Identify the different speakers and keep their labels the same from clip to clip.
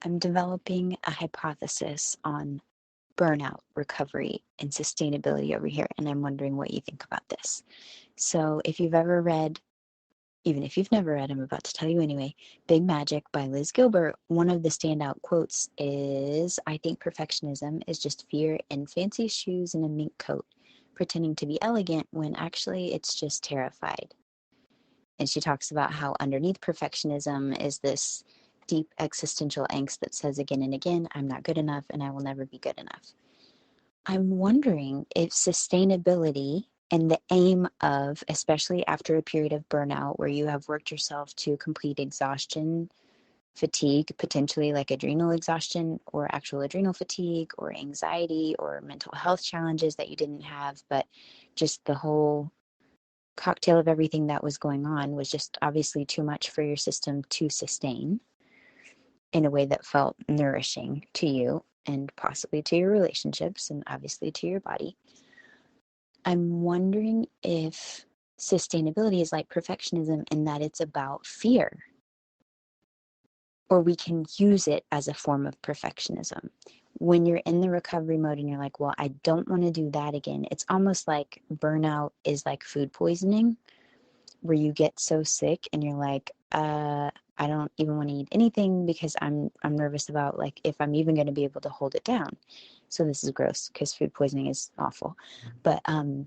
Speaker 1: I'm developing a hypothesis on burnout, recovery, and sustainability over here, and I'm wondering what you think about this. So, if you've ever read, even if you've never read, I'm about to tell you anyway, Big Magic by Liz Gilbert, one of the standout quotes is, I think perfectionism is just fear in fancy shoes and a mink coat, pretending to be elegant when actually it's just terrified. And she talks about how underneath perfectionism is this deep existential angst that says again and again, I'm not good enough and I will never be good enough. I'm wondering if sustainability and the aim of, especially after a period of burnout where you have worked yourself to complete exhaustion, fatigue, potentially like adrenal exhaustion or actual adrenal fatigue or anxiety or mental health challenges that you didn't have, but just the whole cocktail of everything that was going on was just obviously too much for your system to sustain in a way that felt nourishing to you and possibly to your relationships and obviously to your body. I'm wondering if sustainability is like perfectionism in that it's about fear, or we can use it as a form of perfectionism. When you're in the recovery mode and you're like, well, I don't want to do that again, it's almost like burnout is like food poisoning, where you get so sick and you're like, I don't even want to eat anything because I'm nervous about like if I'm even going to be able to hold it down. So this is gross because food poisoning is awful. But I'm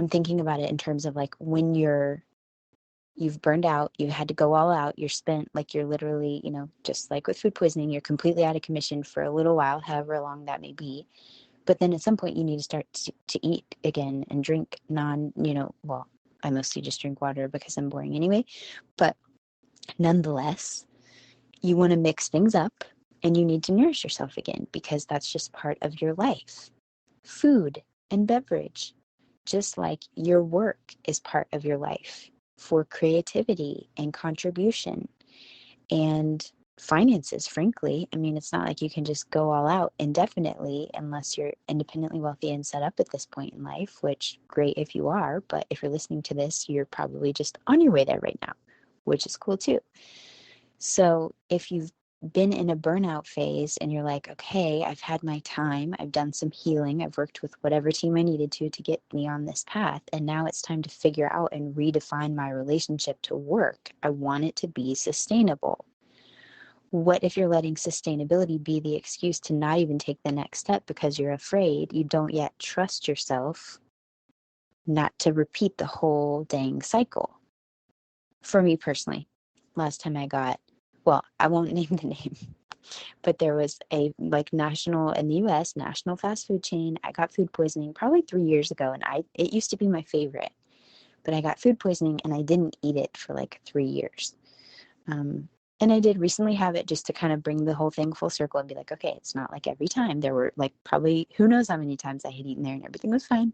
Speaker 1: thinking about it in terms of like when you've burned out, you had to go all out, you're spent, like you're literally, just like with food poisoning, you're completely out of commission for a little while, however long that may be. But then at some point you need to start to eat again and drink well, I mostly just drink water because I'm boring anyway. But nonetheless, you want to mix things up and you need to nourish yourself again because that's just part of your life. Food and beverage, just like your work is part of your life for creativity and contribution and finances, frankly. I mean, it's not like you can just go all out indefinitely unless you're independently wealthy and set up at this point in life, which great if you are, but if you're listening to this, you're probably just on your way there right now, which is cool too. So if you've been in a burnout phase and you're like, okay, I've had my time, I've done some healing, I've worked with whatever team I needed to get me on this path, and now it's time to figure out and redefine my relationship to work. I want it to be sustainable. What if you're letting sustainability be the excuse to not even take the next step because you're afraid, you don't yet trust yourself not to repeat the whole dang cycle? For me personally, last time I won't name the name, but there was a like national in the US, national fast food chain. I got food poisoning probably 3 years ago, and it used to be my favorite, but I got food poisoning and I didn't eat it for like 3 years. And I did recently have it just to kind of bring the whole thing full circle and be like, okay, it's not like every time. There were like probably who knows how many times I had eaten there and everything was fine.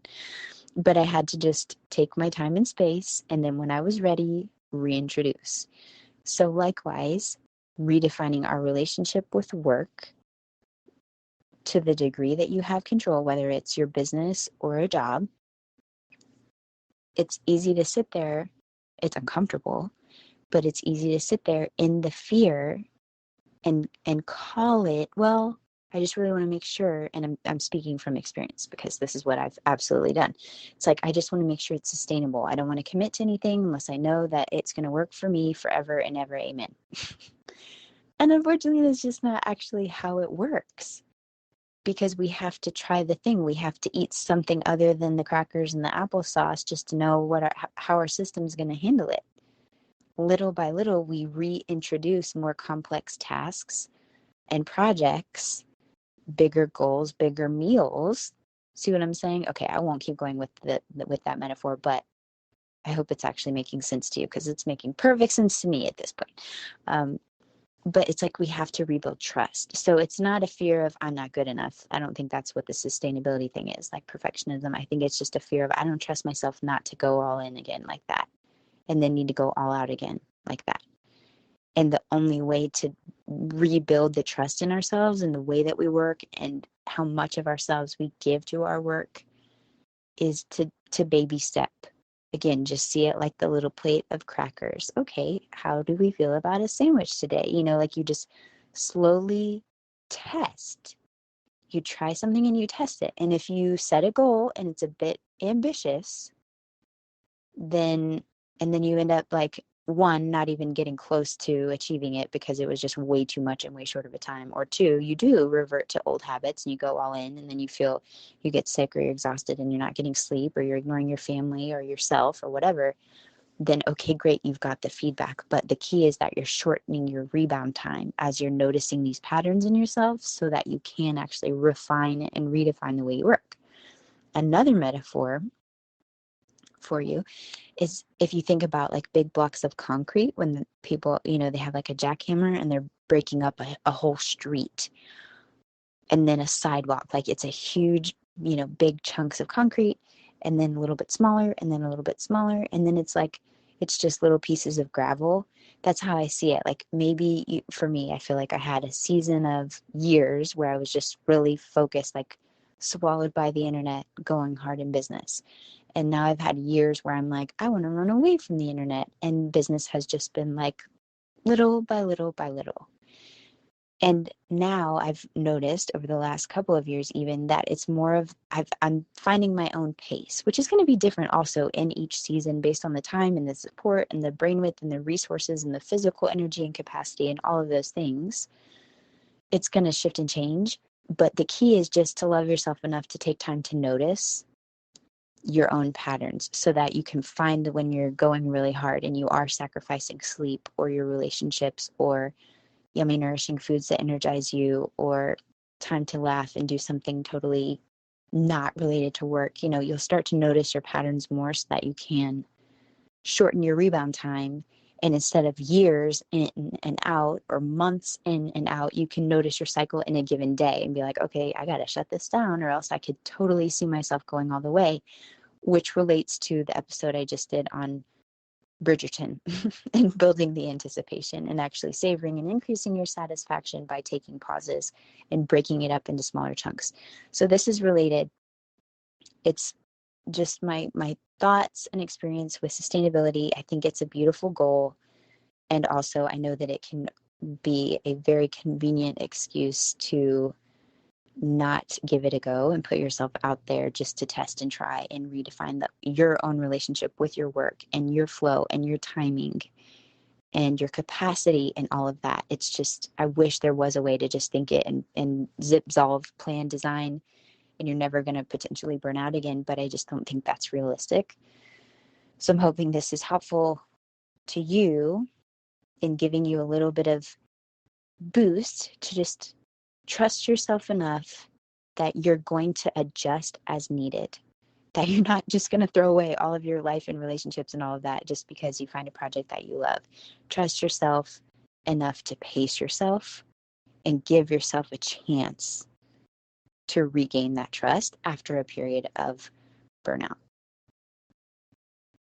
Speaker 1: But I had to just take my time and space. And then when I was ready, reintroduce. So likewise, redefining our relationship with work to the degree that you have control, whether it's your business or a job. It's easy to sit there. It's uncomfortable, but it's easy to sit there in the fear and call it, well, I just really want to make sure, and I'm speaking from experience because this is what I've absolutely done. It's like, I just want to make sure it's sustainable. I don't want to commit to anything unless I know that it's going to work for me forever and ever. Amen. And unfortunately, that's just not actually how it works, because we have to try the thing. We have to eat something other than the crackers and the applesauce just to know how our system's going to handle it. Little by little, we reintroduce more complex tasks and projects, bigger goals, bigger meals. See what I'm saying? Okay, I won't keep going with that metaphor, but I hope it's actually making sense to you, because it's making perfect sense to me at this point. But it's like we have to rebuild trust. So it's not a fear of I'm not good enough. I don't think that's what the sustainability thing is, like perfectionism. I think it's just a fear of I don't trust myself not to go all in again like that, and then need to go all out again like that. And the only way to rebuild the trust in ourselves and the way that we work and how much of ourselves we give to our work is to baby step. Again, just see it like the little plate of crackers. Okay, how do we feel about a sandwich today? Like you just slowly test. You try something and you test it. And if you set a goal and it's a bit ambitious, then you end up like, one, not even getting close to achieving it because it was just way too much in way short of a time. Or two, you do revert to old habits and you go all in, and then you feel you get sick or you're exhausted and you're not getting sleep or you're ignoring your family or yourself or whatever. Then okay, great, you've got the feedback. But the key is that you're shortening your rebound time as you're noticing these patterns in yourself so that you can actually refine it and redefine the way you work. Another metaphor for you is if you think about like big blocks of concrete, when the people, they have like a jackhammer and they're breaking up a whole street, and then a sidewalk, like it's a huge, big chunks of concrete, and then a little bit smaller, and then a little bit smaller, and then it's just little pieces of gravel. That's how I see it. Like maybe for me, I feel like I had a season of years where I was just really focused, like swallowed by the internet, going hard in business. And now I've had years where I'm like, I want to run away from the internet. And business has just been like little by little by little. And now I've noticed over the last couple of years even that it's more of I'm finding my own pace, which is going to be different also in each season based on the time and the support and the brain width and the resources and the physical energy and capacity and all of those things. It's going to shift and change. But the key is just to love yourself enough to take time to notice your own patterns so that you can find when you're going really hard and you are sacrificing sleep or your relationships or yummy, nourishing foods that energize you, or time to laugh and do something totally not related to work. You'll start to notice your patterns more so that you can shorten your rebound time. And instead of years in and out or months in and out, you can notice your cycle in a given day and be like, okay, I got to shut this down or else I could totally see myself going all the way, which relates to the episode I just did on Bridgerton and building the anticipation and actually savoring and increasing your satisfaction by taking pauses and breaking it up into smaller chunks. So this is related. It's just my thoughts and experience with sustainability. I think it's a beautiful goal. And also I know that it can be a very convenient excuse to not give it a go and put yourself out there just to test and try and redefine your own relationship with your work and your flow and your timing and your capacity and all of that. It's just, I wish there was a way to just think it and zip, zolve, plan, design, and you're never going to potentially burn out again. But I just don't think that's realistic. So I'm hoping this is helpful to you in giving you a little bit of boost to just trust yourself enough that you're going to adjust as needed, that you're not just going to throw away all of your life and relationships and all of that just because you find a project that you love. Trust yourself enough to pace yourself and give yourself a chance to regain that trust after a period of burnout.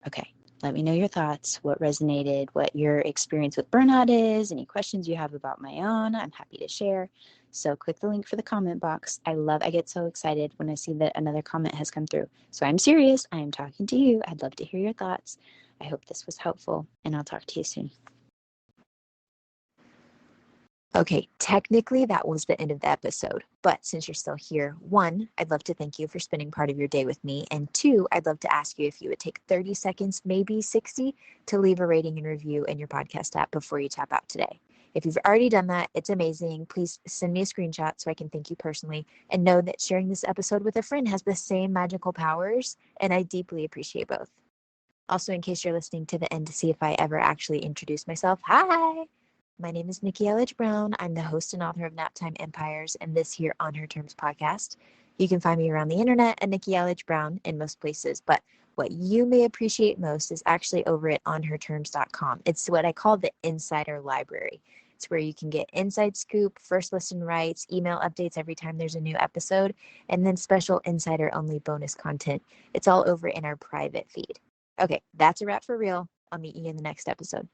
Speaker 1: Okay. Let me know your thoughts, what resonated, what your experience with burnout is, any questions you have about my own. I'm happy to share. So click the link for the comment box. I get so excited when I see that another comment has come through. So I'm serious. I am talking to you. I'd love to hear your thoughts. I hope this was helpful, and I'll talk to you soon. Okay, technically that was the end of the episode, but since you're still here, 1, I'd love to thank you for spending part of your day with me, and 2, I'd love to ask you if you would take 30 seconds, maybe 60, to leave a rating and review in your podcast app before you tap out today. If you've already done that, it's amazing. Please send me a screenshot so I can thank you personally, and know that sharing this episode with a friend has the same magical powers, and I deeply appreciate both. Also, in case you're listening to the end to see if I ever actually introduce myself, hi! My name is Nikki Elledge Brown. I'm the host and author of Naptime Empires and this here On Her Terms podcast. You can find me around the internet at Nikki Elledge Brown in most places, but what you may appreciate most is actually over at onherterms.com. It's what I call the insider library. It's where you can get inside scoop, first listen rights, email updates every time there's a new episode, and then special insider only bonus content. It's all over in our private feed. Okay, that's a wrap for real. I'll meet you in the next episode.